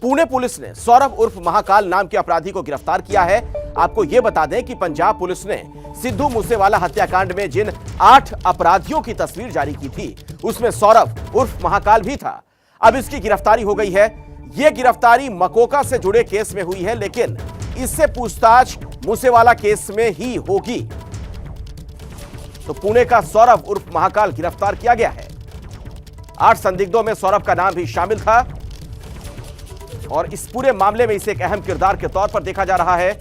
Pune police ने सौरभ उर्फ महाकाल नाम के अपराधी को गिरफ्तार किया है। आपको यह बता दें कि पंजाब पुलिस ने सिद्धू मूसेवाला हत्याकांड में जिन 8 अपराधियों की तस्वीर जारी की थी, उसमें सौरभ उर्फ महाकाल भी था। अब इसकी गिरफ्तारी हो गई है। यह गिरफ्तारी मकोका से जुड़े केस में हुई है, लेकिन इससे पूछताछ मूसेवाला केस में ही होगी। तो पुणे का सौरभ उर्फ महाकाल गिरफ्तार किया गया है। 8 संदिग्धों में सौरभ का नाम भी शामिल था और इस पूरे मामले में इसे एक अहम किरदार के तौर पर देखा जा रहा है।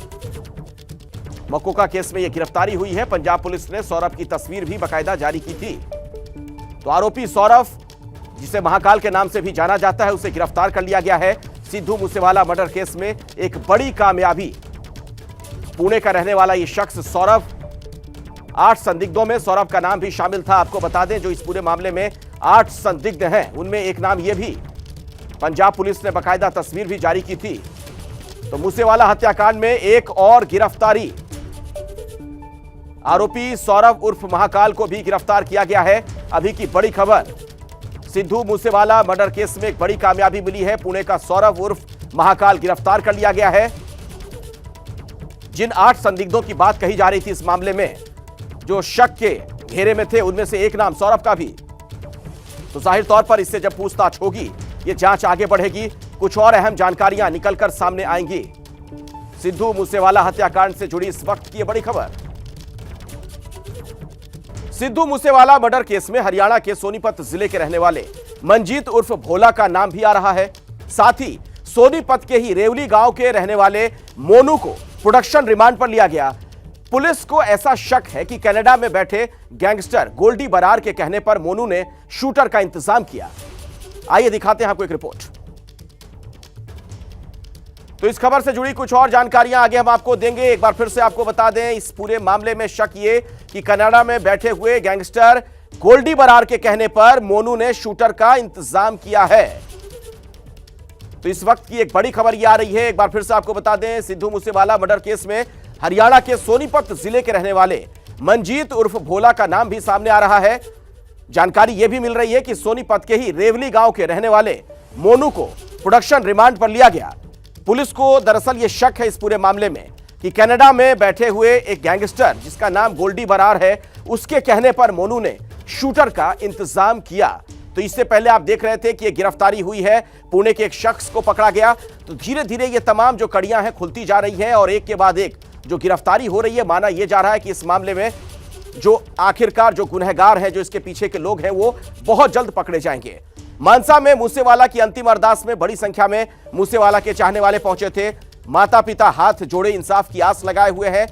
मकोका केस में यह गिरफ्तारी हुई है। पंजाब पुलिस ने सौरभ की तस्वीर भी बाकायदा जारी की थी। तो आरोपी सौरभ, जिसे महाकाल के नाम से भी जाना जाता है, उसे गिरफ्तार कर लिया गया है। सिद्धू मूसेवाला मर्डर केस में एक बड़ी कामयाबी। पुणे का रहने वाला यह शख्स सौरभ, 8 संदिग्धों में सौरभ का नाम भी शामिल था। आपको बता दें, जो इस पूरे मामले में 8 संदिग्ध हैं, उनमें एक नाम यह भी पंजाब पुलिस ने बाकायदा तस्वीर भी जारी की थी। तो मूसेवाला हत्याकांड में एक और गिरफ्तारी। आरोपी सौरभ उर्फ महाकाल को भी गिरफ्तार किया गया है। अभी की बड़ी खबर, सिद्धू मूसेवाला मर्डर केस में एक बड़ी कामयाबी मिली है। पुणे का सौरभ उर्फ महाकाल गिरफ्तार कर लिया गया है। जिन 8 संदिग्धों की बात कही जा रही थी इस मामले में, जो शक के घेरे में थे, उनमें से एक नाम सौरभ का भी। तो जाहिर तौर पर इससे जब पूछताछ होगी, ये जांच आगे बढ़ेगी, कुछ और अहम जानकारियां निकलकर सामने आएंगी। सिद्धू मूसेवाला हत्याकांड से जुड़ी इस वक्त की यह बड़ी खबर। सिद्धू मूसेवाला मर्डर केस में हरियाणा के सोनीपत जिले के रहने वाले मंजीत उर्फ भोला का नाम भी आ रहा है। साथ ही सोनीपत के ही रेवली गांव के रहने वाले मोनू को प्रोडक्शन रिमांड पर लिया गया। पुलिस को ऐसा शक है कि कनाडा में बैठे गैंगस्टर गोल्डी बरार के कहने पर मोनू ने शूटर का इंतजाम किया। आइए दिखाते हैं आपको एक रिपोर्ट। तो इस खबर से जुड़ी कुछ और जानकारियां आगे हम आपको देंगे। एक बार फिर से आपको बता दें, इस पूरे मामले में शक ये कि कनाडा में बैठे हुए गैंगस्टर गोल्डी बरार के कहने पर मोनू ने शूटर का इंतजाम किया है। तो इस वक्त की एक बड़ी खबर ये आ रही है। एक बार फिर से आपको बता दें, सिद्धू मूसेवाला मर्डर केस में हरियाणा के सोनीपत जिले के रहने वाले मंजीत उर्फ भोला का नाम भी सामने आ रहा है। जानकारी यह भी मिल रही है कि सोनीपत के ही रेवली गांव के रहने वाले मोनू को प्रोडक्शन रिमांड पर लिया गया। पुलिस को दरअसल यह शक है इस पूरे मामले में कि कनाडा में बैठे हुए एक गैंगस्टर जिसका नाम गोल्डी बरार है, उसके कहने पर मोनू ने शूटर का इंतजाम किया। तो इससे पहले आप देख रहे थे कि यह गिरफ्तारी हुई है, पुणे के एक शख्स को पकड़ा गया। तो धीरे धीरे ये तमाम जो कड़ियां हैं खुलती जा रही है और एक के बाद एक जो गिरफ्तारी हो रही है। माना यह जा रहा है कि इस मामले में जो आखिरकार जो गुनहगार है, जो इसके पीछे के लोग हैं, वो बहुत जल्द पकड़े जाएंगे। मानसा में मूसेवाला की अंतिम अरदास में बड़ी संख्या में मूसेवाला के चाहने वाले पहुंचे थे। माता पिता हाथ जोड़े इंसाफ की आस लगाए हुए हैं।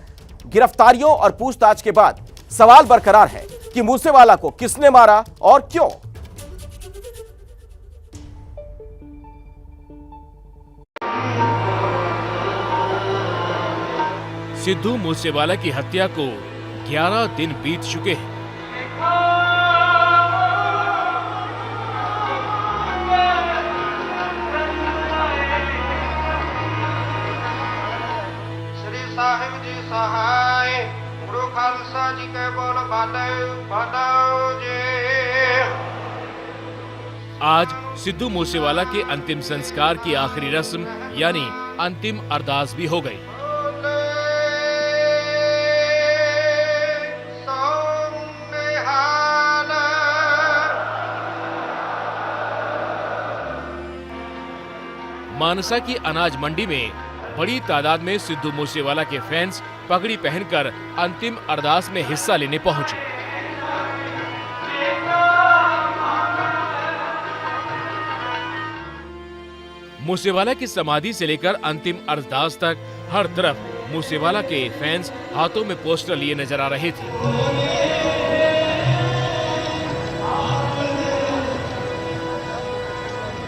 गिरफ्तारियों और पूछताछ के बाद सवाल बरकरार है कि मूसेवाला को किसने मारा और क्यों। सिद्धू मूसेवाला की हत्या को 11 दिन बीत चुके हैं। श्री साहिब जी सहाय, गुरु खालसा जी के बोल बादल जी। आज सिद्धू मूसेवाला के अंतिम संस्कार की आखिरी रस्म यानी अंतिम अरदास भी हो गई। मानसा की अनाज मंडी में बड़ी तादाद में सिद्धू मूसेवाला के फैंस पगड़ी पहनकर अंतिम अरदास में हिस्सा लेने पहुंचे। मूसेवाला की समाधि से लेकर अंतिम अरदास तक हर तरफ मूसेवाला के फैंस हाथों में पोस्टर लिए नजर आ रहे थे।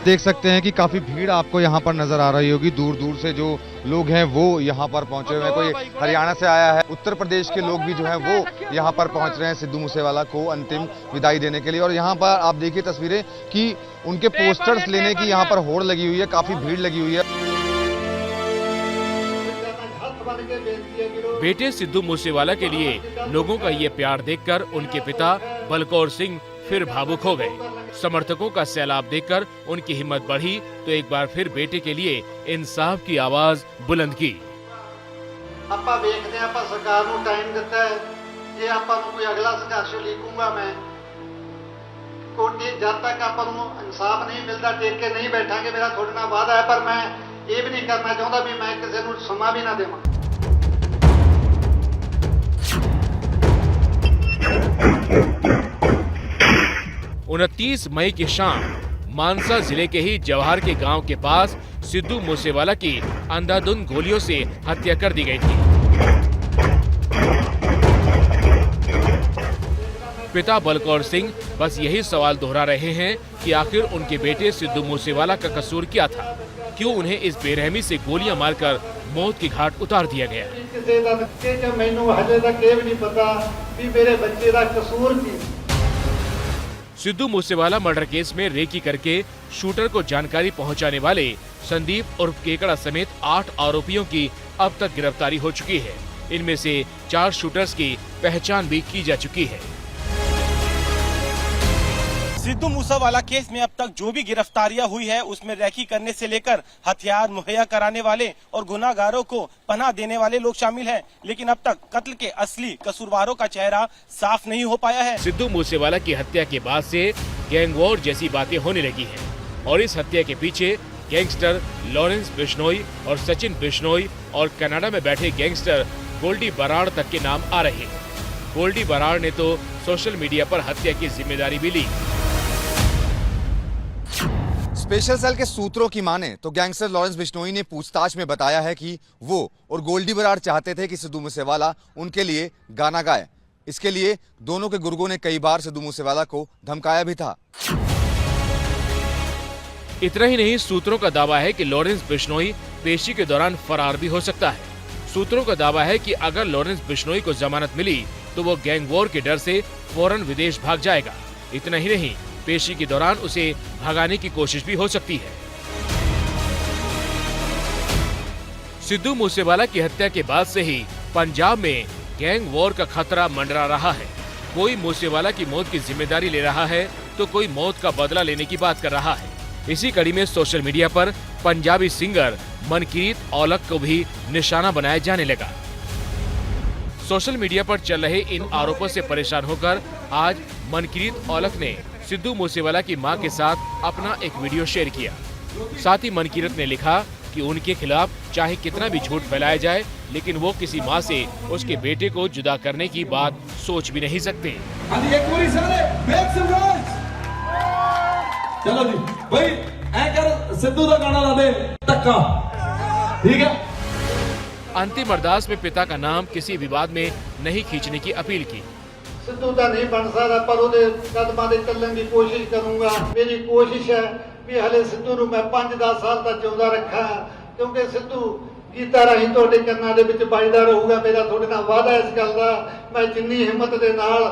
देख सकते हैं कि काफी भीड़ आपको यहाँ पर नजर आ रही होगी। दूर दूर से जो लोग हैं वो यहाँ पर पहुंचे हुए हैं। कोई हरियाणा से आया है, उत्तर प्रदेश के लोग भी जो हैं वो यहाँ पर पहुंच रहे हैं सिद्धू मूसेवाला को अंतिम विदाई देने के लिए। और यहाँ पर आप देखिए तस्वीरें कि उनके पोस्टर्स लेने की यहाँ पर होड़ लगी हुई है, काफी भीड़ लगी हुई है। बेटे सिद्धू मूसेवाला के लिए लोगों का ये प्यार देखकर उनके पिता बलकौर सिंह फिर भावुक हो गए। समर्थकों का सैलाब देखकर उनकी हिम्मत बढ़ी तो एक बार फिर बेटे के लिए इंसाफ की आवाज बुलंद की। ਆਪਾਂ ਵੇਖਦੇ ਹਾਂ, ਆਪਾਂ ਸਰਕਾਰ ਨੂੰ ਟਾਈਮ ਦਿੱਤਾ ਹੈ, ਜੇ ਆਪਾਂ ਨੂੰ ਕੋਈ ਅਗਲਾ ਸੰਘਰਸ਼ ਲਿਖੂੰਗਾ ਮੈਂ ਕੋਈ ਜਦ ਤੱਕ ਆਪਾਂ ਨੂੰ ਇਨਸਾਫ ਨਹੀਂ ਮਿਲਦਾ ਟੇਕ ਕੇ ਨਹੀਂ ਬੈਠਾਂਗੇ। ਮੇਰਾ ਤੁਹਾਡੇ ਨਾਲ ਵਾਅਦਾ ਹੈ, ਪਰ ਮੈਂ ਇਹ ਵੀ ਨਹੀਂ ਕਰਨਾ ਚਾਹੁੰਦਾ ਵੀ ਮੈਂ ਕਿਸੇ ਨੂੰ ਸਮਾਂ ਵੀ ਨਾ ਦੇਵਾਂ। 29 मई की शाम मानसा जिले के ही जवाहर के गांव के पास सिद्धू मूसेवाला की अंधाधुंध गोलियों से हत्या कर दी गई थी। पिता बलकौर सिंह बस यही सवाल दोहरा रहे हैं कि आखिर उनके बेटे सिद्धू मूसेवाला का कसूर क्या था, क्यों उन्हें इस बेरहमी से गोलियां मारकर मौत की घाट उतार दिया गया। ਕਿਸੇ ਦਾ ਕਿ ਮੈਨੂੰ ਹਜੇ ਤੱਕ ਇਹ ਵੀ ਨਹੀਂ ਪਤਾ ਵੀ ਮੇਰੇ ਬੱਚੇ ਦਾ ਕਸੂਰ ਕੀ। सिद्धू मूसेवाला मर्डर केस में रेकी करके शूटर को जानकारी पहुंचाने वाले संदीप उर्फ केकड़ा समेत 8 आरोपियों की अब तक गिरफ्तारी हो चुकी है। इनमें से 4 शूटर्स की पहचान भी की जा चुकी है। सिद्धू मूसेवाला केस में अब तक जो भी गिरफ्तारियां हुई है उसमें रैकी करने से लेकर हथियार मुहैया कराने वाले और गुनाहगारों को पनाह देने वाले लोग शामिल हैं, लेकिन अब तक कत्ल के असली कसूरवारों का चेहरा साफ नहीं हो पाया है। सिद्धू मूसेवाला की हत्या के बाद से गैंग वॉर जैसी बातें होने लगी हैं और इस हत्या के पीछे गैंगस्टर लॉरेंस बिश्नोई और सचिन बिश्नोई और कनाडा में बैठे गैंगस्टर गोल्डी बराड़ तक के नाम आ रहे हैं। गोल्डी बराड़ ने तो सोशल मीडिया पर हत्या की जिम्मेदारी भी ली। स्पेशल सेल के सूत्रों की माने तो गैंगस्टर लॉरेंस बिश्नोई ने पूछताछ में बताया है कि वो और गोल्डी बराड़ चाहते थे कि सिद्धू मूसेवाला उनके लिए गाना गाए। इसके लिए दोनों के गुर्गों ने कई बार सिद्धू मूसेवाला को धमकाया भी था। इतना ही नहीं, सूत्रों का दावा है कि लॉरेंस बिश्नोई पेशी के दौरान फरार भी हो सकता है। सूत्रों का दावा है कि अगर लॉरेंस बिश्नोई को जमानत मिली तो वो गैंग वॉर के डर से फौरन विदेश भाग जाएगा। इतना ही नहीं, पेशी के दौरान उसे भगाने की कोशिश भी हो सकती है। सिद्धू मूसेवाला की हत्या के बाद से ही पंजाब में गैंग वॉर का खतरा मंडरा रहा है। कोई मूसेवाला की मौत की जिम्मेदारी ले रहा है तो कोई मौत का बदला लेने की बात कर रहा है। इसी कड़ी में सोशल मीडिया पर पंजाबी सिंगर मनकीरत औलख को भी निशाना बनाया जाने लगा। सोशल मीडिया पर चल रहे इन आरोपों से परेशान होकर आज मनकीरत औलख ने सिद्धू मूसेवाला की मां के साथ अपना एक वीडियो शेयर किया। साथ ही मनकीरत ने लिखा कि उनके खिलाफ चाहे कितना भी झूठ फैलाया जाए, लेकिन वो किसी मां से उसके बेटे को जुदा करने की बात सोच भी नहीं सकते। चलो जी भाई ऐ कर सिद्धू का गाना ला दे टक्का, ठीक है। अंतिम अरदास में पिता का नाम किसी विवाद में नहीं खींचने की अपील की। ਸਿੱਧੂ ਤਾਂ ਨਹੀਂ ਬਣ ਸਕਦਾ, ਪਰ ਉਹਦੇ ਕਦਮਾਂ ਦੇ ਚੱਲਣ ਦੀ ਕੋਸ਼ਿਸ਼ ਕਰੂੰਗਾ। ਮੇਰੀ ਕੋਸ਼ਿਸ਼ ਹੈ ਵੀ ਹਲੇ ਸਿੱਧੂ ਨੂੰ ਮੈਂ 5-10 ਸਾਲ ਤੱਕ ਜਿਉਂਦਾ ਰੱਖਾਂ, ਕਿਉਂਕਿ ਸਿੱਧੂ ਗੀਤਾਂ ਰਾਹੀਂ ਤੁਹਾਡੇ ਕੰਨਾਂ ਦੇ ਵਿੱਚ ਵੱਜਦਾ ਰਹੂਗਾ। ਮੇਰਾ ਤੁਹਾਡੇ ਨਾਲ ਵਾਅਦਾ ਇਸ ਗੱਲ ਦਾ, ਮੈਂ ਜਿੰਨੀ ਹਿੰਮਤ ਦੇ ਨਾਲ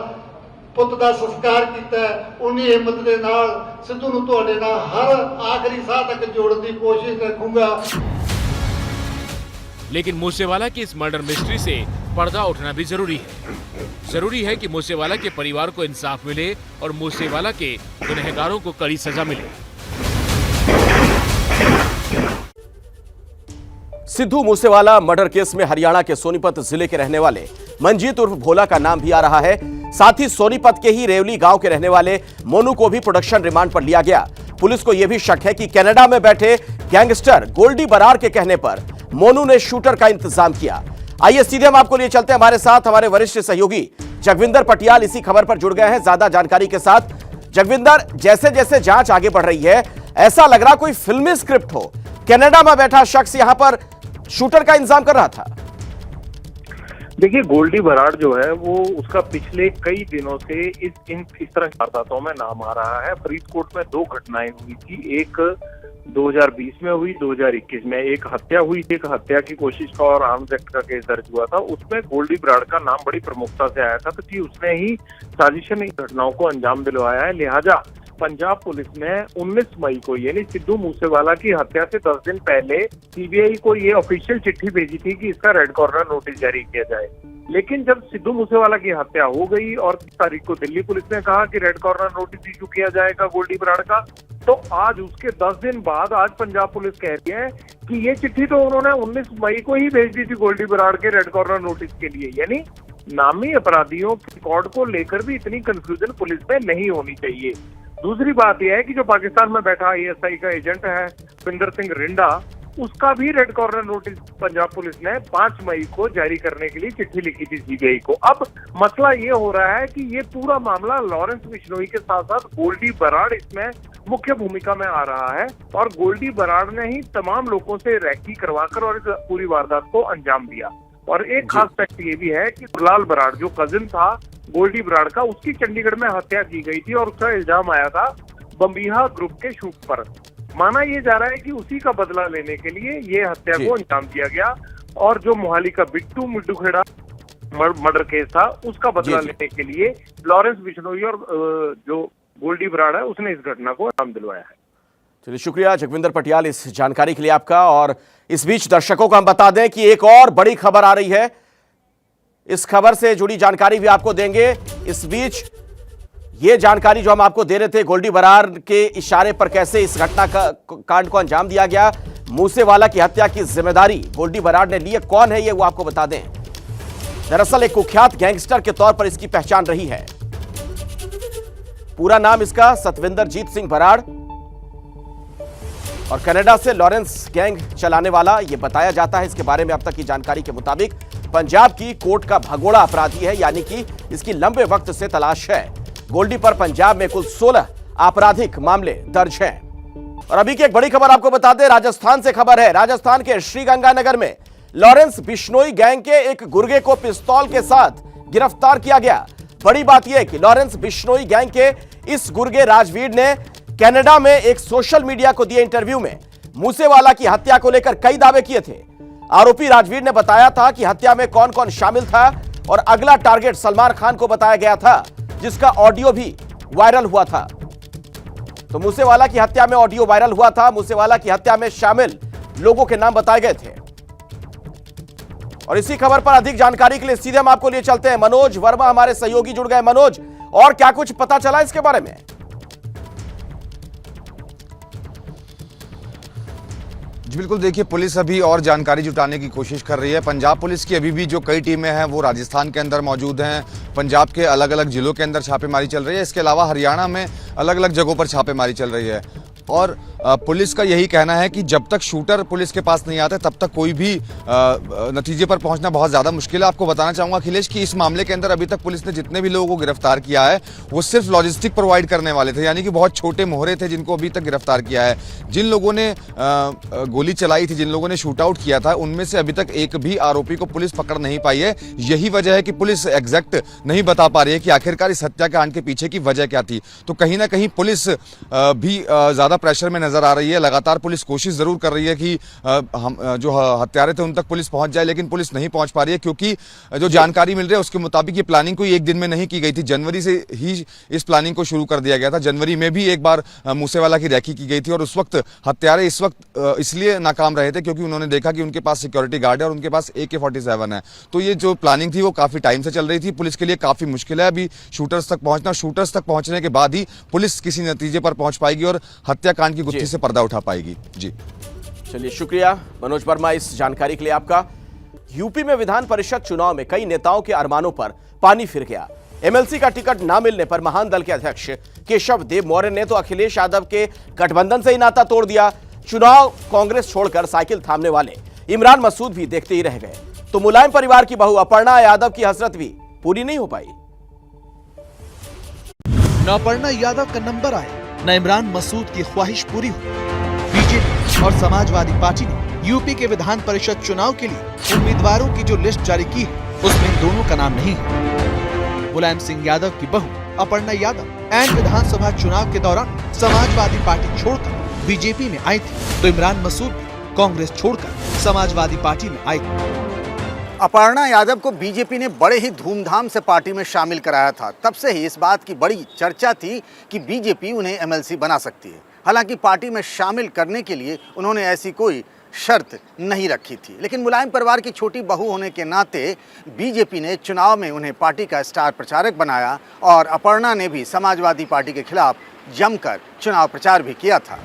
ਪੁੱਤ ਦਾ ਸੰਸਕਾਰ ਕੀਤਾ ਉਨੀ ਹਿੰਮਤ ਦੇ ਨਾਲ ਸਿੱਧੂ ਨੂੰ ਤੁਹਾਡੇ ਨਾਲ ਹਰ ਆਖਰੀ ਸਾਹ ਤੱਕ ਜੋੜਨ ਦੀ ਕੋਸ਼ਿਸ਼ ਰੱਖੂੰਗਾ। लेकिन मूसेवाला की इस मर्डर मिस्ट्री से पर्दा उठना भी जरूरी है। जरूरी है कि मूसेवाला के परिवार को इंसाफ मिले और मूसेवाला के गुनहगारों को कड़ी सजा मिले। सिद्धू मूसेवाला मर्डर केस में हरियाणा के सोनीपत जिले के रहने वाले मंजीत उर्फ भोला का नाम भी आ रहा है। साथ ही सोनीपत के ही रेवली गांव के रहने वाले मोनू को भी प्रोडक्शन रिमांड पर लिया गया। पुलिस को यह भी शक है कि कनाडा में बैठे गैंगस्टर गोल्डी बराड़ के कहने पर मोनू ने शूटर का इंतजाम किया। आइए सीधे हम आपको लिए चलते हैं, हमारे साथ हमारे वरिष्ठ सहयोगी जगविंदर पटियाल इसी खबर पर जुड़ गए हैं ज्यादा जानकारी के साथ। जगविंदर, जैसे जैसे जांच आगे बढ़ रही है ऐसा लग रहा कोई फिल्मी स्क्रिप्ट हो, कनाडा में बैठा शख्स यहां पर शूटर का इंतजाम कर रहा था। देखिए, गोल्डी बराड़ जो है वो उसका पिछले कई दिनों से इस तरह की वारदातों में नाम आ रहा है। फरीदकोट में 2 घटनाएं हुई थी, एक 2020 में हुई, 2021 में एक हत्या हुई, एक हत्या की कोशिश का और आर्म्स एक्ट का केस दर्ज हुआ था। उसमें गोल्डी बराड़ का नाम बड़ी प्रमुखता से आया था कि उसने ही साजिशन इन घटनाओं को अंजाम दिलवाया है। लिहाजा पंजाब पुलिस ने 19 मई को यानी सिद्धू मूसेवाला की हत्या से 10 दिन पहले सीबीआई को ये ऑफिशियल चिट्ठी भेजी थी कि इसका रेड कॉर्नर नोटिस जारी किया जाए। लेकिन जब सिद्धू मूसेवाला की हत्या हो गई और 30 तारीख को दिल्ली पुलिस ने कहा कि रेड कॉर्नर नोटिस इशू किया जाएगा गोल्डी बराड़ का, तो आज उसके 10 दिन बाद आज पंजाब पुलिस कह रही है कि ये चिट्ठी तो उन्होंने 19 मई को ही भेज दी थी गोल्डी बराड़ के रेड कॉर्नर नोटिस के लिए। यानी नामी अपराधियों के रिकॉर्ड को लेकर भी इतनी कंफ्यूजन पुलिस में नहीं होनी चाहिए। दूसरी बात यह है कि जो पाकिस्तान में बैठा आईएसआई का एजेंट है पिंदर सिंह रिंडा, उसका भी red corner notice Punjab police ने 5 मई को जारी करने के लिए चिट्ठी लिखी थी सीबीआई को। अब मसला ये हो रहा है कि ये पूरा मामला लॉरेंस बिश्नोई के साथ साथ गोल्डी बराड़ इसमें मुख्य भूमिका में आ रहा है और गोल्डी बराड़ ने ही तमाम लोगों से रैकी करवाकर और इस पूरी वारदात को अंजाम दिया। और एक खास फैक्ट ये भी है कि गुरलाल बराड़ जो कजिन था गोल्डी बराड़ का, उसकी चंडीगढ़ में हत्या की गई थी और उसका इल्जाम आया था बम्बीहा ग्रुप के शूट पर। माना ये जा रहा है कि उसी का बदला लेने के लिए ये हत्या को अंजाम दिया गया और जो मोहाली का बिट्टू मिड्डूखेड़ा मर्डर केस था उसका बदला लेने के लिए लॉरेंस बिश्नोई और जो गोल्डी बराड़ है उसने इस घटना को अंजाम दिलवाया है। चलिए, शुक्रिया जगविंदर पटियाल इस जानकारी के लिए आपका। और इस बीच दर्शकों को हम बता दें कि एक और बड़ी खबर आ रही है, इस खबर से जुड़ी जानकारी भी आपको देंगे। इस बीच ये जानकारी जो हम आपको दे रहे थे गोल्डी बराड़ के इशारे पर कैसे इस घटना का कांड को अंजाम दिया गया, मूसेवाला की हत्या की जिम्मेदारी गोल्डी बराड़ ने ली है, कौन है ये वो आपको बता दें। दरअसल एक कुख्यात गैंगस्टर के तौर पर इसकी पहचान रही है। पूरा नाम इसका सतविंदरजीत सिंह बराड़ और कनाडा से लॉरेंस गैंग चलाने वाला ये बताया जाता है। इसके बारे में अब तक की जानकारी के मुताबिक पंजाब की कोर्ट का भगोड़ा अपराधी है, यानी कि इसकी लंबे वक्त से तलाश है। गोल्डी पर पंजाब में कुल 16 आपराधिक मामले दर्ज हैं। और अभी की एक बड़ी खबर आपको बता दें, राजस्थान से खबर है। राजस्थान के श्रीगंगानगर में लॉरेंस बिश्नोई गैंग के एक गुर्गे को पिस्तौल के साथ गिरफ्तार किया गया। बड़ी बात यह कि लॉरेंस बिश्नोई गैंग के इस गुर्गे राजवीर ने कनाडा में एक सोशल मीडिया को दिए इंटरव्यू में मूसेवाला की हत्या को लेकर कई दावे किए थे। आरोपी राजवीर ने बताया था कि हत्या में कौन कौन शामिल था और अगला टारगेट सलमान खान को बताया गया था, जिसका ऑडियो भी वायरल हुआ था। तो मूसेवाला की हत्या में ऑडियो वायरल हुआ था, मूसेवाला की हत्या में शामिल लोगों के नाम बताए गए थे। और इसी खबर पर अधिक जानकारी के लिए सीधे हम आपको लिए चलते हैं। मनोज वर्मा हमारे सहयोगी जुड़ गए। मनोज, और क्या कुछ पता चला इसके बारे में? जी बिल्कुल, देखिए पुलिस अभी और जानकारी जुटाने की कोशिश कर रही है। पंजाब पुलिस की अभी भी जो कई टीमें हैं वो राजस्थान के अंदर मौजूद हैं, पंजाब के अलग अलग जिलों के अंदर छापेमारी चल रही है। इसके अलावा हरियाणा में अलग अलग जगहों पर छापेमारी चल रही है और पुलिस का यही कहना है कि जब तक शूटर पुलिस के पास नहीं आते तब तक कोई भी नतीजे पर पहुंचना बहुत ज़्यादा मुश्किल है। आपको बताना चाहूँगा अखिलेश कि इस मामले के अंदर अभी तक पुलिस ने जितने भी लोगों को गिरफ्तार किया है वो सिर्फ लॉजिस्टिक प्रोवाइड करने वाले थे, यानी कि बहुत छोटे मोहरे थे जिनको अभी तक गिरफ्तार किया है। जिन लोगों ने गोली चलाई थी, जिन लोगों ने शूट आउट किया था, उनमें से अभी तक एक भी आरोपी को पुलिस पकड़ नहीं पाई है। यही वजह है कि पुलिस एग्जैक्ट नहीं बता पा रही है कि आखिरकार इस हत्याकांड के पीछे की वजह क्या थी। तो कहीं ना कहीं पुलिस भी ज़्यादा प्रेशर में नजर आ रही है। लगातार पुलिस कोशिश जरूर कर रही है कि हम जो हत्यारे थे उन तक पुलिस पहुंच जाए, लेकिन पुलिस नहीं पहुंच पा रही है क्योंकि जो जानकारी मिल रही है उसके मुताबिक ये प्लानिंग कोई एक दिन में नहीं की गई थी। जनवरी से ही इस प्लानिंग को शुरू कर दिया गया था। जनवरी में भी एक बार मूसेवाला की रैकी की गई थी और उस वक्त हत्यारे इस वक्त इसलिए नाकाम रहे थे क्योंकि उन्होंने देखा कि उनके पास सिक्योरिटी गार्ड है और उनके पास AK-47 है। तो ये जो प्लानिंग थी वो काफी टाइम से चल रही थी। पुलिस के लिए काफी मुश्किल है अभी शूटर्स तक पहुंचना। शूटर्स तक पहुंचने के बाद ही पुलिस किसी नतीजे पर पहुंच पाएगी और हत्याकांड की गुत्थी से पर्दा उठा पाएगी। जी चलिए, शुक्रिया मनोज वर्मा इस जानकारी के लिए आपका। यूपी में विधान परिषद चुनाव में कई नेताओं के अरमानों पर पानी फिर गया। MLC का टिकट ना मिलने पर महान दल के अध्यक्ष केशव देव मौर्य ने तो अखिलेश यादव के गठबंधन से ही नाता तोड़ दिया। चुनाव कांग्रेस छोड़कर साइकिल थामने वाले इमरान मसूद भी देखते ही रह गए। तो मुलायम परिवार की बहू अपर्णा यादव की हसरत भी पूरी नहीं हो पाई। न अपर्णा यादव का नंबर आया, न इमरान मसूद की ख्वाहिश पूरी हुई। बीजेपी और समाजवादी पार्टी ने यूपी के विधान परिषद चुनाव के लिए उम्मीदवारों की जो लिस्ट जारी की है उसमें इन दोनों का नाम नहीं है। मुलायम सिंह यादव की बहू अपर्णा यादव एन विधानसभा चुनाव के दौरान समाजवादी पार्टी छोड़कर बीजेपी में आई थी, तो इमरान मसूद भी कांग्रेस छोड़कर समाजवादी पार्टी में आई थी। अपर्णा यादव को बीजेपी ने बड़े ही धूमधाम से पार्टी में शामिल कराया था। तब से ही इस बात की बड़ी चर्चा थी कि बीजेपी उन्हें एमएलसी बना सकती है। हालांकि पार्टी में शामिल करने के लिए उन्होंने ऐसी कोई शर्त नहीं रखी थी, लेकिन मुलायम परिवार की छोटी बहू होने के नाते बीजेपी ने चुनाव में उन्हें पार्टी का स्टार प्रचारक बनाया और अपर्णा ने भी समाजवादी पार्टी के खिलाफ जमकर चुनाव प्रचार भी किया था।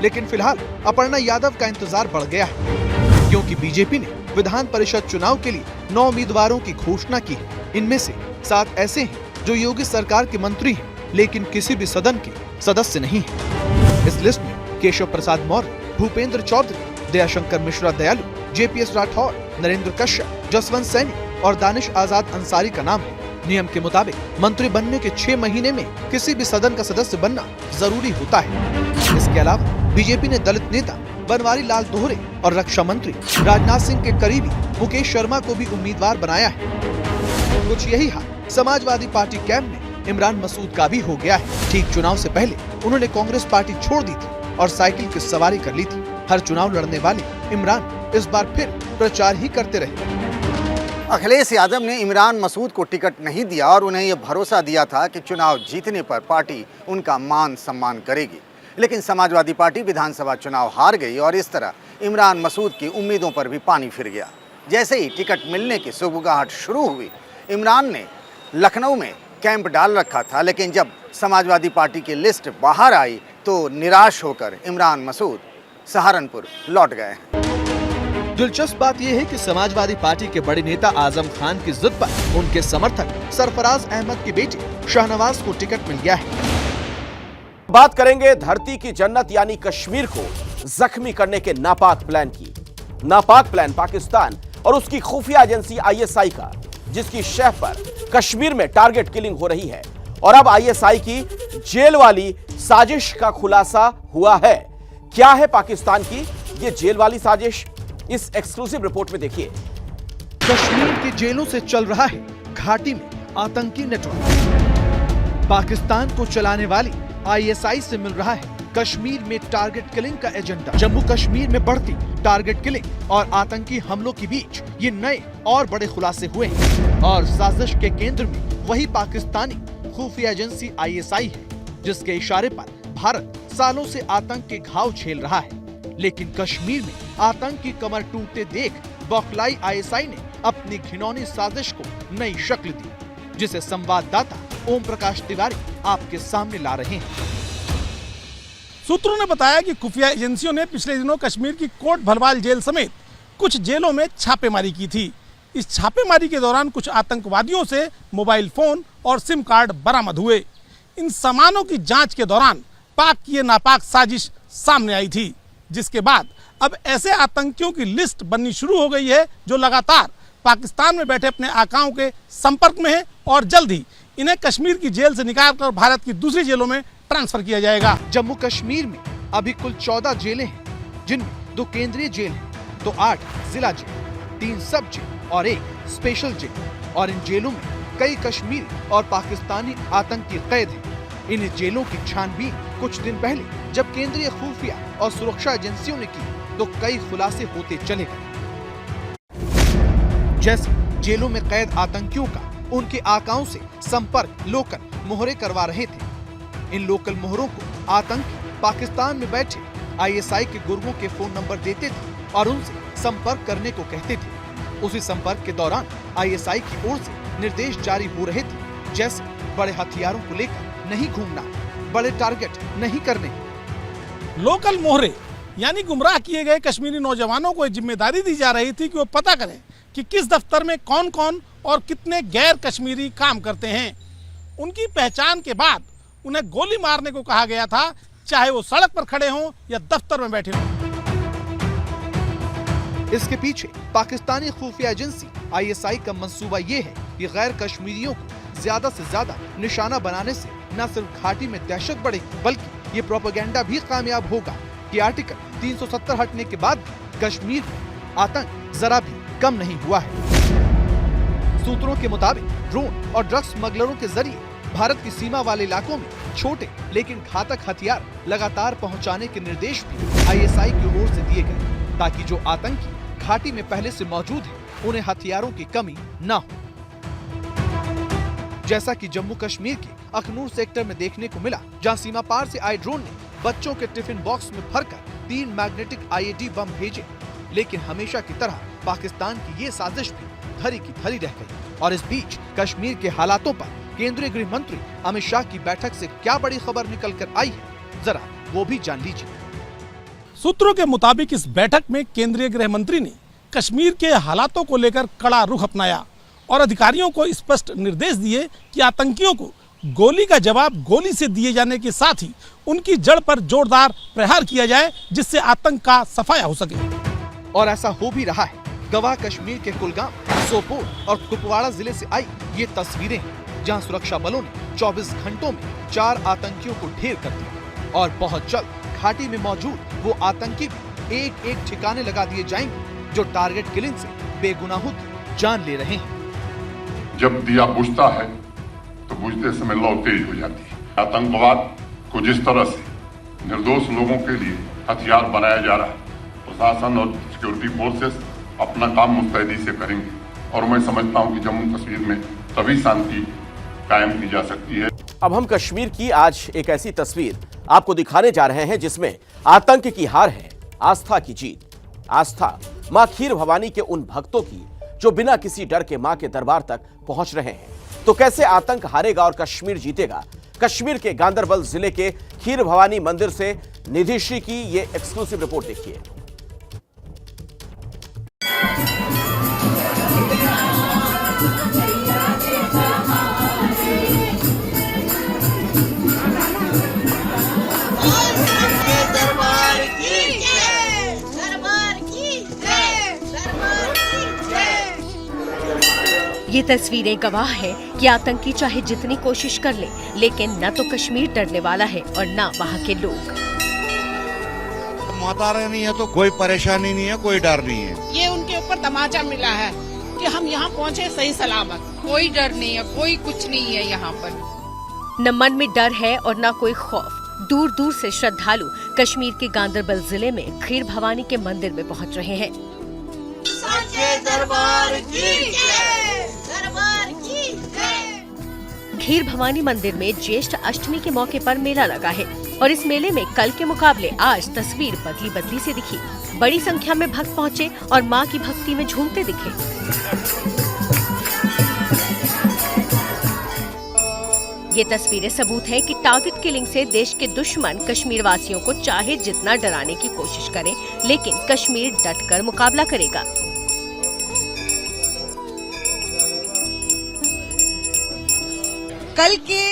लेकिन फिलहाल अपर्णा यादव का इंतजार बढ़ गया है, क्योंकि बीजेपी ने विधान परिषद चुनाव के लिए 9 उम्मीदवारों की घोषणा की है। इनमें से 7 ऐसे हैं जो योगी सरकार के मंत्री हैं, लेकिन किसी भी सदन के सदस्य नहीं हैं। इस लिस्ट में केशव प्रसाद मौर्य, भूपेंद्र चौधरी, दयाशंकर मिश्रा दयालु, जेपीएस राठौर, नरेंद्र कश्यप, जसवंत सैनी और दानिश आजाद अंसारी का नाम है। नियम के मुताबिक मंत्री बनने के 6 महीने में किसी भी सदन का सदस्य बनना जरूरी होता है। इसके अलावा बीजेपी ने दलित नेता बनवारी लाल दोहरे और रक्षा मंत्री राजनाथ सिंह के करीबी मुकेश शर्मा को भी उम्मीदवार बनाया है। कुछ यही हाल समाजवादी पार्टी कैंप में इमरान मसूद का भी हो गया है। ठीक चुनाव से पहले उन्होंने कांग्रेस पार्टी छोड़ दी थी और साइकिल की सवारी कर ली थी। हर चुनाव लड़ने वाले इमरान इस बार फिर प्रचार ही करते रहे। अखिलेश यादव ने इमरान मसूद को टिकट नहीं दिया और उन्हें यह भरोसा दिया था कि चुनाव जीतने पर पार्टी उनका मान सम्मान करेगी। लेकिन समाजवादी पार्टी विधानसभा चुनाव हार गई और इस तरह इमरान मसूद की उम्मीदों पर भी पानी फिर गया। जैसे ही टिकट मिलने की सुगबुगाहट शुरू हुई, इमरान ने लखनऊ में कैंप डाल रखा था, लेकिन जब समाजवादी पार्टी की लिस्ट बाहर आई तो निराश होकर इमरान मसूद सहारनपुर लौट गए हैं। दिलचस्प बात यह है कि समाजवादी पार्टी के बड़े नेता आजम खान की जिद पर उनके समर्थक सरफराज अहमद के बेटे शाहनवाज को टिकट मिल गया है। बात करेंगे धरती की जन्नत यानी कश्मीर को जख्मी करने के नापाक प्लान की। नापाक प्लान पाकिस्तान और उसकी खुफिया एजेंसी आईएसआई का, जिसकी शह पर कश्मीर में टारगेट किलिंग हो रही है। और अब आईएसआई की जेल वाली साजिश का खुलासा हुआ है। क्या है पाकिस्तान की ये जेल वाली साजिश, इस एक्सक्लूसिव रिपोर्ट में देखिए। कश्मीर की जेलों से चल रहा है घाटी में आतंकी नेटवर्क। पाकिस्तान को चलाने वाली आईएसआई से मिल रहा है कश्मीर में टारगेट किलिंग का एजेंडा। जम्मू कश्मीर में बढ़ती टारगेट किलिंग और आतंकी हमलों के बीच ये नए और बड़े खुलासे हुए हैं और साजिश के केंद्र में वही पाकिस्तानी खुफिया एजेंसी आईएसआई है, जिसके इशारे पर भारत सालों से आतंक के घाव झेल रहा है। लेकिन कश्मीर में आतंक की कमर टूटते देख बौखलाई आईएसआई ने अपनी घिनौनी साजिश को नई शक्ल दी, जिसे संवाददाता ओम प्रकाश तिवारी आपके सामने ला रहे हैं। सूत्रों ने बताया कि खुफिया एजेंसियों ने पिछले दिनों कश्मीर की कोट भलवाल जेल समेत कुछ जेलों में छापेमारी की थी। इस छापेमारी के दौरान कुछ आतंकवादियों से मोबाइल फोन और सिम कार्ड बरामद हुए। इन सामानों की जांच के दौरान पाक की ये नापाक साजिश सामने आई थी, जिसके बाद अब ऐसे आतंकियों की लिस्ट बननी शुरू हो गई है जो लगातार पाकिस्तान में बैठे अपने आकाओं के संपर्क में है और जल्द ही इन्हें कश्मीर की जेल से निकालकर भारत की दूसरी जेलों में ट्रांसफर किया जाएगा। जम्मू कश्मीर में अभी कुल 14 जेलें हैं, जिनमें 2 केंद्रीय जेल हैं, तो 8 जिला जेल, 3 सब जेल और 1 स्पेशल जेल। और इन जेलों में कई कश्मीरी और पाकिस्तानी आतंकी कैद हैं। इन जेलों की छानबीन कुछ दिन पहले जब केंद्रीय खुफिया और सुरक्षा एजेंसियों ने की तो कई खुलासे होते चले गए। जैसे जेलों में कैद आतंकियों का उनके आकाओं से संपर्क लोकल मोहरे करवा रहे थे। इन लोकल मोहरों को आतंकी पाकिस्तान में बैठे आईएसआई के गुर्गों के फोन नंबर देते थे और उनसे संपर्क करने को कहते थे। उसी संपर्क के दौरान आईएसआई की ओर से निर्देश जारी हो रहे थे, जैसे बड़े हथियारों को लेकर नहीं घूमना, बड़े टारगेट नहीं करने। लोकल मोहरे यानी गुमराह किए गए कश्मीरी नौजवानों को जिम्मेदारी दी जा रही थी कि वो पता करें कि किस दफ्तर में कौन कौन और कितने गैर कश्मीरी काम करते हैं। उनकी पहचान के बाद उन्हें गोली मारने को कहा गया था, चाहे वो सड़क पर खड़े हों या दफ्तर में बैठे हों। इसके पीछे पाकिस्तानी खुफिया एजेंसी आईएसआई का मंसूबा ये है कि गैर कश्मीरियों को ज्यादा से ज्यादा निशाना बनाने से न सिर्फ घाटी में दहशत बढ़ेगी, बल्कि ये प्रोपेगेंडा भी कामयाब होगा कि आर्टिकल 370 हटने के बाद भी कश्मीर में आतंक जरा भी कम नहीं हुआ है। सूत्रों के मुताबिक ड्रोन और ड्रग्स स्मगलरों के जरिए भारत की सीमा वाले इलाकों में छोटे लेकिन घातक हथियार लगातार पहुंचाने के निर्देश भी आईएसआई की ओर से दिए गए, ताकि जो आतंकी घाटी में पहले से मौजूद है उन्हें हथियारों की कमी न हो। जैसा कि जम्मू कश्मीर के अखनूर सेक्टर में देखने को मिला, जहां सीमा पार से आए ड्रोन ने बच्चों के टिफिन बॉक्स में भरकर 3 मैग्नेटिक IED बम भेजे, लेकिन हमेशा की तरह पाकिस्तान की ये साजिश भी धरी की धरी रह गई। और इस बीच कश्मीर के हालातों पर केंद्रीय गृह मंत्री अमित शाह की बैठक से क्या बड़ी खबर निकल कर आई है, जरा वो भी जान लीजिए। सूत्रों के मुताबिक इस बैठक में केंद्रीय गृह मंत्री ने कश्मीर के हालातों को लेकर कड़ा रुख अपनाया और अधिकारियों को स्पष्ट निर्देश दिए कि आतंकियों को गोली का जवाब गोली से दिए जाने के साथ ही उनकी जड़ पर जोरदार प्रहार किया जाए, जिससे आतंक का सफाया हो सके। और ऐसा हो भी रहा है। गवाह कश्मीर के कुलगाम, सोपोर और कुपवाड़ा जिले से आई ये तस्वीरें हैं, जहां सुरक्षा बलों ने 24 घंटों में 4 आतंकियों को ढेर कर दिया और बहुत जल्द घाटी में मौजूद वो आतंकी भी एक एक ठिकाने लगा दिए जाएंगे जो टारगेट किलिंग से बेगुनाहों की जान ले रहे हैं। जब दिया बुझता है तो बुझते समय लौ तेज हो जाती है। आतंकवाद को जिस तरह से निर्दोष लोगों के लिए हथियार बनाया जा रहा है, प्रशासन और सिक्योरिटी फोर्सेस अपना काम मुस्तैदी से करेंगे और मैं समझता हूं कि जम्मू कश्मीर में तभी शांति कायम की जा सकती है। अब हम कश्मीर की आज एक ऐसी तस्वीर आपको दिखाने जा रहे हैं जिसमें आतंक की हार है, आस्था की जीत। आस्था मां खीर भवानी के उन भक्तों की जो बिना किसी डर के मां के दरबार तक पहुंच रहे हैं। तो कैसे आतंक हारेगा और कश्मीर जीतेगा? कश्मीर के गांदरबल जिले के खीर भवानी मंदिर से निधि श्री की ये एक्सक्लूसिव रिपोर्ट देखिए। ये तस्वीरें गवाह है कि आतंकी चाहे जितनी कोशिश कर ले, लेकिन न तो कश्मीर डरने वाला है और न वहाँ के लोग। माता रानी है तो कोई परेशानी नहीं है, कोई डर नहीं है। ये उनके ऊपर तमाचा मिला है कि हम यहाँ पहुँचे सही सलामत। कोई डर नहीं है, कोई कुछ नहीं है यहाँ पर। न मन में डर है और न कोई खौफ। दूर दूर से श्रद्धालु कश्मीर के गांदरबल जिले में खीर भवानी के मंदिर में पहुँच रहे हैं। सच्चे दरबार की जय, दरबार की जय। खीर भवानी मंदिर में ज्येष्ठ अष्टमी के मौके पर मेला लगा है और इस मेले में कल के मुकाबले आज तस्वीर बदली बदली से दिखी। बड़ी संख्या में भक्त पहुंचे और मां की भक्ति में झूमते दिखे। ये तस्वीरें सबूत है कि टारगेट किलिंग से देश के दुश्मन कश्मीर वासियों को चाहे जितना डराने की कोशिश करें, लेकिन कश्मीर डटकर मुकाबला करेगा। कल के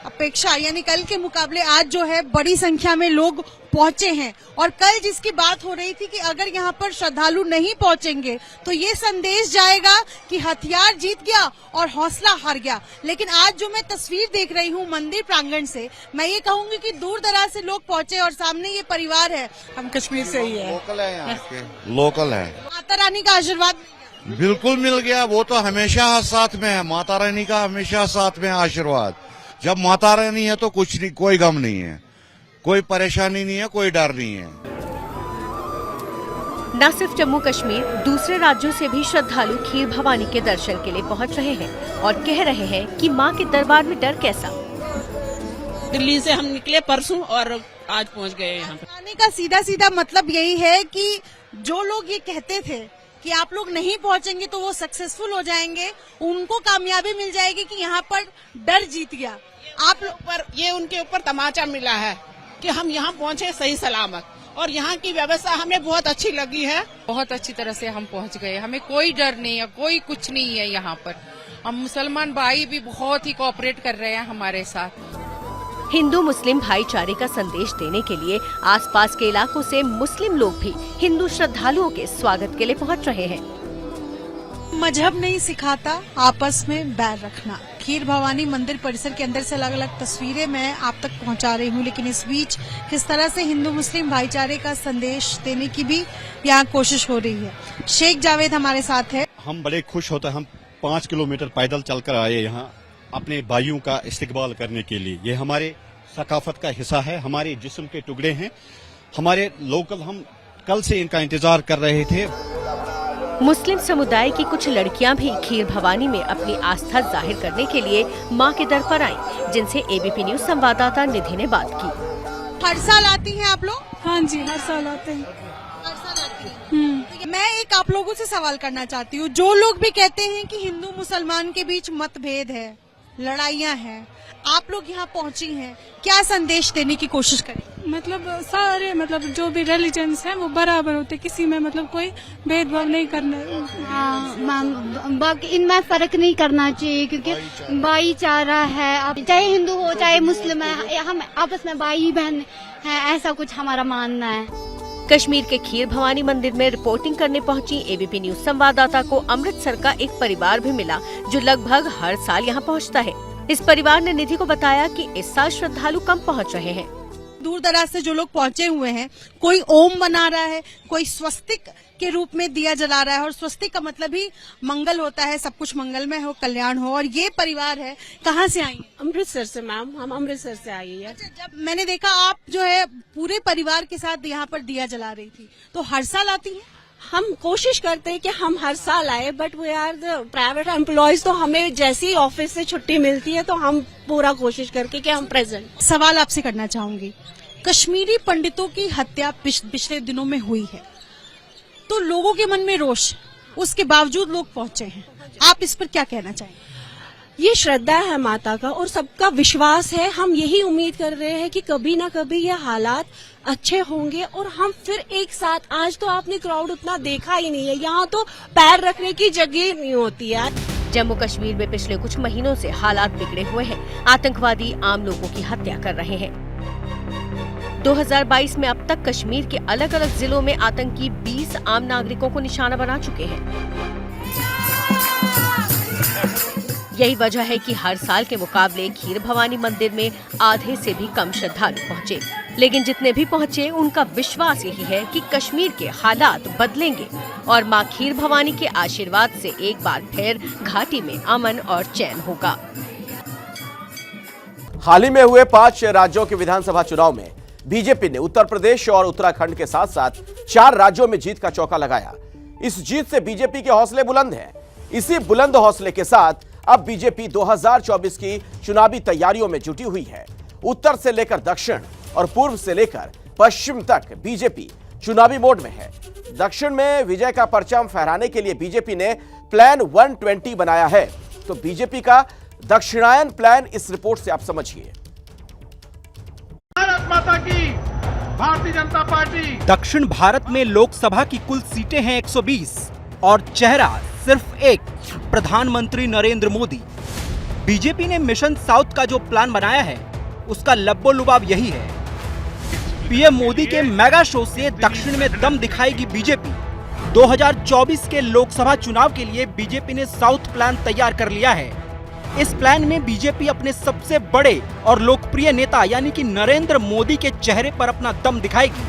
अपेक्षा यानी कल के मुकाबले आज जो है बड़ी संख्या में लोग पहुंचे हैं और कल जिसकी बात हो रही थी कि अगर यहाँ पर श्रद्धालु नहीं पहुंचेंगे तो ये संदेश जाएगा कि हथियार जीत गया और हौसला हार गया। लेकिन आज जो मैं तस्वीर देख रही हूँ मंदिर प्रांगण से, मैं ये कहूंगी कि दूर दराज से लोग पहुंचे और सामने ये परिवार है। हम कश्मीर से ही है, लोकल है यहाँ के, लोकल है। माता रानी का आशीर्वाद बिल्कुल मिल गया, वो तो हमेशा साथ में है। माता रानी का हमेशा साथ में आशीर्वाद। जब माता रानी है तो कुछ नहीं, कोई गम नहीं है, कोई परेशानी नहीं है, कोई डर नहीं है। न सिर्फ जम्मू कश्मीर, दूसरे राज्यों से भी श्रद्धालु खीर भवानी के दर्शन के लिए पहुंच रहे हैं और कह रहे हैं कि मां के दरबार में डर कैसा। दिल्ली से हम निकले परसों और आज पहुंच गए यहाँ पे। आने का सीधा सीधा मतलब यही है कि जो लोग ये कहते थे कि आप लोग नहीं पहुंचेंगे तो वो सक्सेसफुल हो जाएंगे, उनको कामयाबी मिल जाएगी कि यहाँ पर डर जीत गया। आप लोग पर ये उनके ऊपर तमाचा मिला है कि हम यहाँ पहुँचे सही सलामत और यहाँ की व्यवस्था हमें बहुत अच्छी लगी है। बहुत अच्छी तरह से हम पहुँच गए, हमें कोई डर नहीं है, कोई कुछ नहीं है यहाँ पर। हम मुसलमान भाई भी बहुत ही कोऑपरेट कर रहे हैं हमारे साथ। हिंदू मुस्लिम भाईचारे का संदेश देने के लिए आसपास के इलाकों से मुस्लिम लोग भी हिंदू श्रद्धालुओं के स्वागत के लिए पहुंच रहे हैं। मजहब नहीं सिखाता आपस में बैर रखना। खीर भवानी मंदिर परिसर के अंदर से अलग अलग तस्वीरें मैं आप तक पहुंचा रही हूं, लेकिन इस बीच किस तरह से हिंदू मुस्लिम भाईचारे का संदेश देने की भी यहाँ कोशिश हो रही है। शेख जावेद हमारे साथ है। हम बड़े खुश होते हैं, हम 5 किलोमीटर पैदल चलकर आए यहाँ अपने भाइयों का इस्तकबाल करने के लिए। ये हमारे सकाफत का हिस्सा है, हमारे जिस्म के टुकड़े हैं, हमारे लोकल। हम कल से इनका इंतजार कर रहे थे। मुस्लिम समुदाय की कुछ लड़कियां भी खीर भवानी में अपनी आस्था जाहिर करने के लिए मां के दर पर आईं, जिनसे एबीपी न्यूज संवाददाता निधि ने बात की। हर साल आती हैं आप लोग? हाँ जी, हर साल आते हैं। हर साल आती हैं। मैं एक आप लोगों से सवाल करना चाहती हूँ, जो लोग भी कहते हैं कि हिंदू मुसलमान के बीच मतभेद है, लड़ाइयाँ हैं, आप लोग यहाँ पहुँची हैं, क्या संदेश देने की कोशिश करें? मतलब सारे जो भी रिलीजन्स हैं वो बराबर होते, किसी में कोई भेदभाव नहीं करना। इनमें फर्क नहीं करना चाहिए, क्योंकि भाईचारा है। अब चाहे हिंदू हो चाहे मुस्लिम है, हम आपस में भाई बहन है, ऐसा कुछ हमारा मानना है। कश्मीर के खीर भवानी मंदिर में रिपोर्टिंग करने पहुंची एबीपी न्यूज संवाददाता को अमृतसर का एक परिवार भी मिला, जो लगभग हर साल यहाँ पहुँचता है। इस परिवार ने निधि को बताया कि इस साल श्रद्धालु कम पहुँच रहे हैं। दूर दराज से जो लोग पहुंचे हुए हैं, कोई ओम बना रहा है, कोई स्वस्तिक के रूप में दिया जला रहा है, और स्वस्तिक का मतलब ही मंगल होता है, सब कुछ मंगलमय हो, कल्याण हो। और ये परिवार है, कहाँ से आई? अमृतसर से मैम, हम अमृतसर से आई हैं। जब मैंने देखा आप जो है पूरे परिवार के साथ यहाँ पर दिया जला रही थी, तो हर साल आती है? हम कोशिश करते हैं कि हम हर साल आए, but we are the private employees, तो हमें जैसे ही ऑफिस से छुट्टी मिलती है तो हम पूरा कोशिश करके कि हम प्रेजेंट। सवाल आपसे करना चाहूंगी, कश्मीरी पंडितों की हत्या पिछले दिनों में हुई है, तो लोगों के मन में रोष, उसके बावजूद लोग पहुंचे हैं, आप इस पर क्या कहना चाहेंगे? ये श्रद्धा है माता का और सबका विश्वास है। हम यही उम्मीद कर रहे हैं कि कभी ना कभी ये हालात अच्छे होंगे और हम फिर एक साथ। आज तो आपने क्राउड उतना देखा ही नहीं है, यहाँ तो पैर रखने की जगह नहीं होती है। जम्मू कश्मीर में पिछले कुछ महीनों से हालात बिगड़े हुए हैं। आतंकवादी आम लोगों की हत्या कर रहे हैं। 2022 में अब तक कश्मीर के अलग अलग जिलों में आतंकी 20 आम नागरिकों को निशाना बना चुके हैं। यही वजह है कि हर साल के मुकाबले खीर भवानी मंदिर में आधे से भी कम श्रद्धालु पहुँचे। लेकिन जितने भी पहुँचे, उनका विश्वास यही है कि कश्मीर के हालात बदलेंगे और मां खीर भवानी के आशीर्वाद से एक बार फिर घाटी में अमन और चैन होगा। हाल ही में हुए 5 राज्यों के विधानसभा चुनाव में बीजेपी ने उत्तर प्रदेश और उत्तराखंड के साथ साथ 4 राज्यों में जीत का चौका लगाया। इस जीत से बीजेपी के हौसले बुलंद हैं। इसी बुलंद हौसले के साथ अब बीजेपी 2024 की चुनावी तैयारियों में जुटी हुई है। उत्तर से लेकर दक्षिण और पूर्व से लेकर पश्चिम तक बीजेपी चुनावी मोड में है। दक्षिण में विजय का परचम फहराने के लिए बीजेपी ने प्लान 120 बनाया है। तो बीजेपी का दक्षिणायन प्लान इस रिपोर्ट से आप समझिए। भारत माता की, भारतीय जनता पार्टी। दक्षिण भारत में लोकसभा की कुल सीटें हैं 120 और चेहरा सिर्फ एक, प्रधानमंत्री नरेंद्र मोदी। बीजेपी ने मिशन साउथ का जो प्लान बनाया है, उसका लब्बो-लुबाब यही है। पीएम मोदी के मेगा शो से दक्षिण में दम दिखाएगी बीजेपी। 2024 के लोकसभा चुनाव के लिए बीजेपी ने साउथ प्लान तैयार कर लिया है। इस प्लान में बीजेपी अपने सबसे बड़े और लोकप्रिय नेता यानी कि नरेंद्र मोदी के चेहरे पर अपना दम दिखाएगी।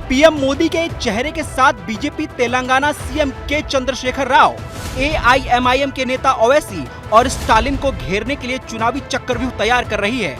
पीएम मोदी के चेहरे के साथ बीजेपी तेलंगाना सीएम के चंद्रशेखर राव, एआईएमआईएम के नेता ओवैसी और स्टालिन को घेरने के लिए चुनावी चक्रव्यूह तैयार कर रही है।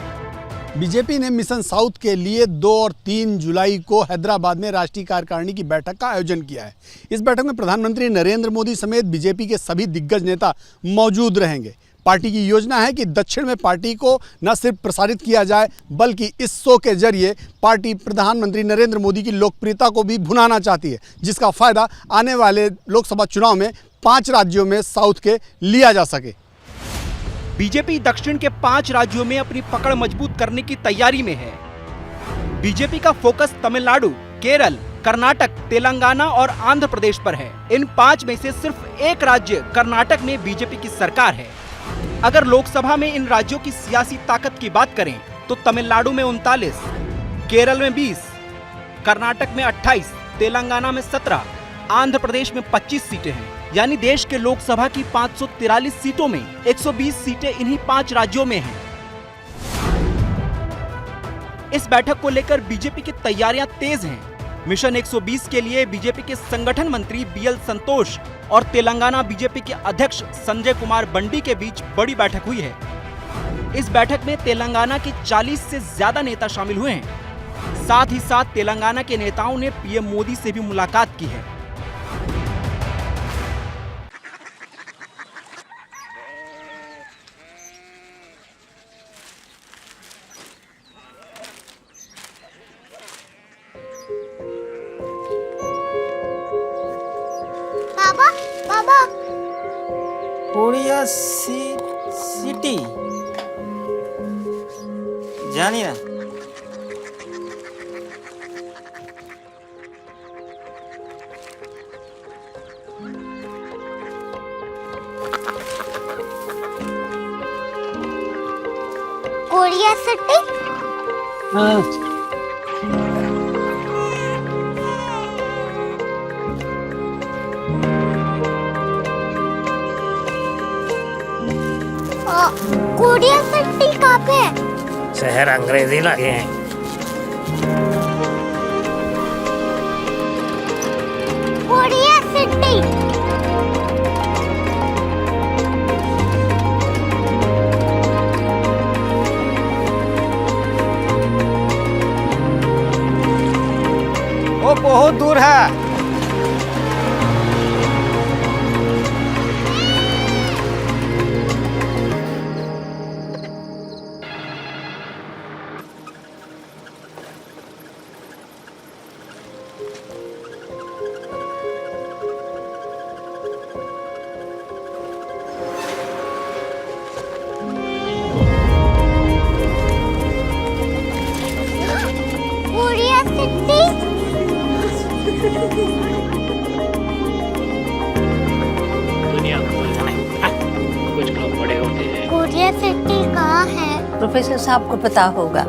बीजेपी ने मिशन साउथ के लिए 2 और 3 जुलाई को हैदराबाद में राष्ट्रीय कार्यकारिणी की बैठक का आयोजन किया है। इस बैठक में प्रधानमंत्री नरेंद्र मोदी समेत बीजेपी के सभी दिग्गज नेता मौजूद रहेंगे। पार्टी की योजना है कि दक्षिण में पार्टी को न सिर्फ प्रसारित किया जाए, बल्कि इस शो के जरिए पार्टी प्रधानमंत्री नरेंद्र मोदी की लोकप्रियता को भी भुनाना चाहती है, जिसका फायदा आने वाले लोकसभा चुनाव में 5 राज्यों में साउथ के लिया जा सके। बीजेपी दक्षिण के 5 राज्यों में अपनी पकड़ मजबूत करने की तैयारी में है। बीजेपी का फोकस तमिलनाडु, केरल, कर्नाटक, तेलंगाना और आंध्र प्रदेश पर है। इन 5 में से सिर्फ एक राज्य कर्नाटक में बीजेपी की सरकार है। अगर लोकसभा में इन राज्यों की सियासी ताकत की बात करें तो तमिलनाडु में 39, केरल में 20, कर्नाटक में 28, तेलंगाना में 17, आंध्र प्रदेश में 25 सीटें हैं। यानी देश के लोकसभा की 543 सीटों में 120 सीटें इन्हीं 5 राज्यों में हैं। इस बैठक को लेकर बीजेपी की तैयारियां तेज हैं। मिशन 120 के लिए बीजेपी के संगठन मंत्री बीएल संतोष और तेलंगाना बीजेपी के अध्यक्ष संजय कुमार बंडी के बीच बड़ी बैठक हुई है। इस बैठक में तेलंगाना के 40 से ज्यादा नेता शामिल हुए हैं। साथ ही साथ तेलंगाना के नेताओं ने पीएम मोदी से भी मुलाकात की है। बाबा बाबा कोरिया सिटी जानी ना कोरिया सिटी कोरिया सिटी कहाँ पे है? शहर अंग्रेजी लगे हैं। कोरिया सिटी वो बहुत दूर है। कोरिया सिटी दुनिया कुछ लोग बड़े होते हैं। कोरिया सिटी कहाँ है? प्रोफेसर साहब को पता होगा।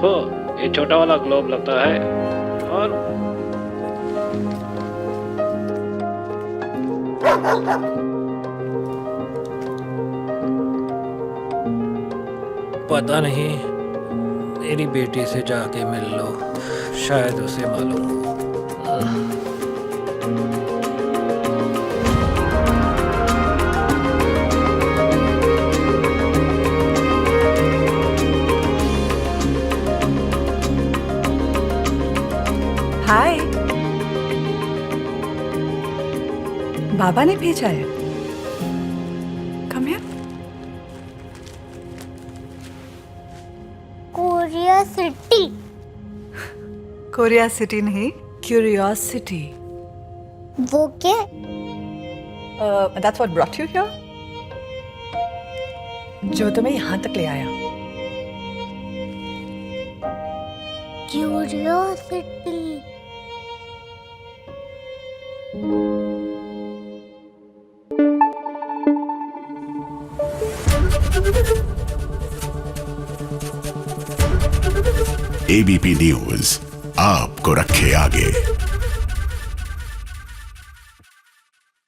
हो ये छोटा वाला ग्लोब लगता है और पता नहीं, मेरी बेटी से जाके मिल लो, शायद उसे मालूम हो। हाय, बाबा ने भेजा है। Come here. Korea city Korea city नहीं, क्यूरियोसिटी। वो क्या? That's what brought you here? जो तुम्हें यहाँ तक ले आया। क्यूरियोसिटी एबीपी न्यूज आपको रखे आगे।